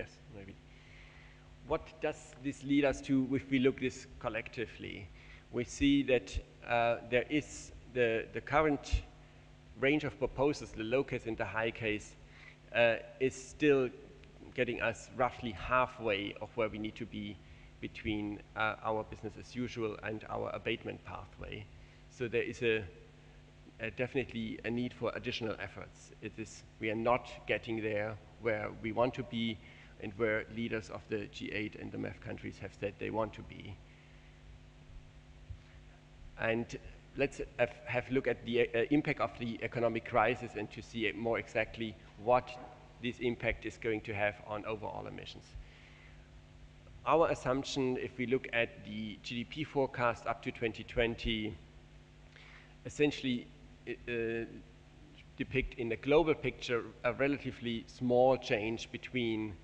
Yes, maybe. What does this lead us to if we look this collectively? We see that there is the current range of proposals, the low case and the high case, is still getting us roughly halfway of where we need to be between our business as usual and our abatement pathway. So there is definitely a need for additional efforts. We are not getting there where we want to be and where leaders of the G8 and the MEF countries have said they want to be. And let's have a look at the impact of the economic crisis and to see more exactly what this impact is going to have on overall emissions. Our assumption, if we look at the GDP forecast up to 2020, essentially depict in the global picture a relatively small change between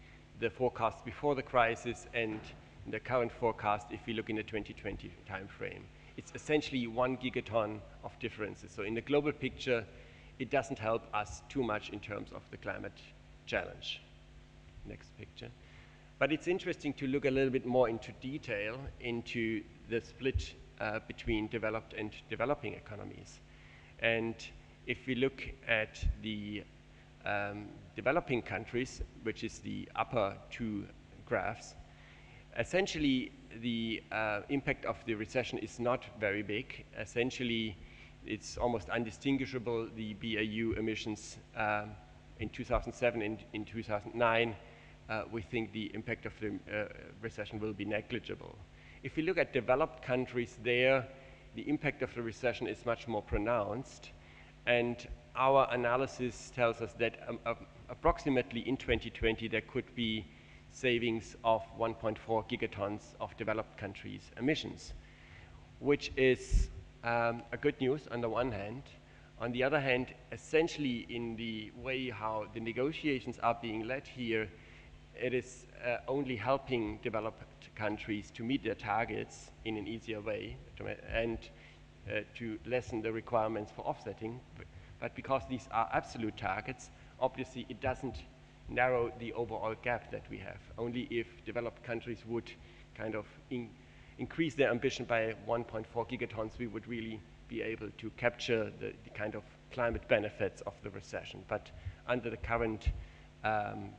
the forecast before the crisis and the current forecast if we look in the 2020 timeframe. It's essentially 1 gigaton of differences. So in the global picture, it doesn't help us too much in terms of the climate challenge. Next picture. But it's interesting to look a little bit more into detail into the split between developed and developing economies. And if we look at the developing countries, which is the upper two graphs, essentially the impact of the recession is not very big. Essentially, it's almost undistinguishable. The BAU emissions in 2007 and in 2009, we think the impact of the recession will be negligible. If we look at developed countries there, the impact of the recession is much more pronounced. And our analysis tells us that approximately in 2020 there could be savings of 1.4 gigatons of developed countries' emissions, which is a good news on the one hand. On the other hand, essentially in the way how the negotiations are being led here, it is only helping developed countries to meet their targets in an easier way and to lessen the requirements for offsetting. But because these are absolute targets, obviously it doesn't narrow the overall gap that we have. Only if developed countries would kind of increase their ambition by 1.4 gigatons, we would really be able to capture the kind of climate benefits of the recession. But under the current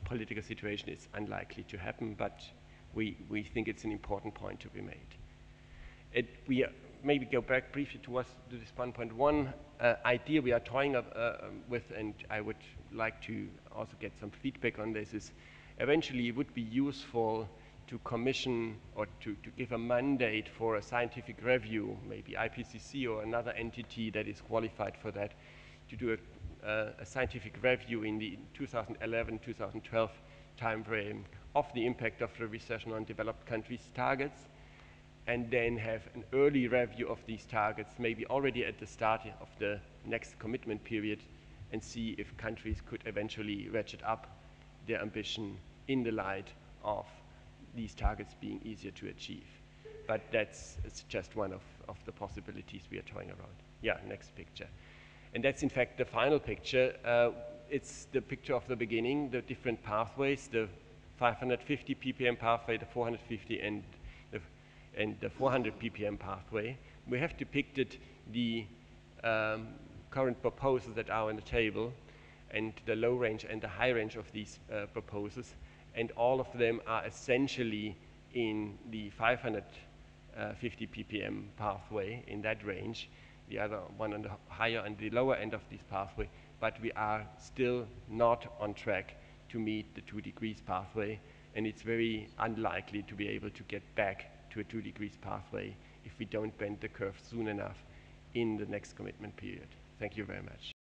political situation, it's unlikely to happen, but we think it's an important point to be made. We maybe go back briefly to this 1.1 idea we are toying with, and I would like to also get some feedback on this, is eventually it would be useful to commission or to give a mandate for a scientific review, maybe IPCC or another entity that is qualified for that, to do a scientific review in the 2011-2012 timeframe of the impact of the recession on developed countries' targets, and then have an early review of these targets, maybe already at the start of the next commitment period, and see if countries could eventually ratchet up their ambition in the light of these targets being easier to achieve. But it's just one of the possibilities we are toying around. Yeah, next picture. And that's in fact the final picture. It's the picture of the beginning, the different pathways, the 550 ppm pathway, the 450 and the 400 ppm pathway. We have depicted the current proposals that are on the table and the low range and the high range of these proposals, and all of them are essentially in the 550 ppm pathway, in that range, the other one on the higher and the lower end of this pathway, but we are still not on track to meet the 2 degrees pathway, and it's very unlikely to be able to get back to a 2 degrees pathway if we don't bend the curve soon enough in the next commitment period. Thank you very much.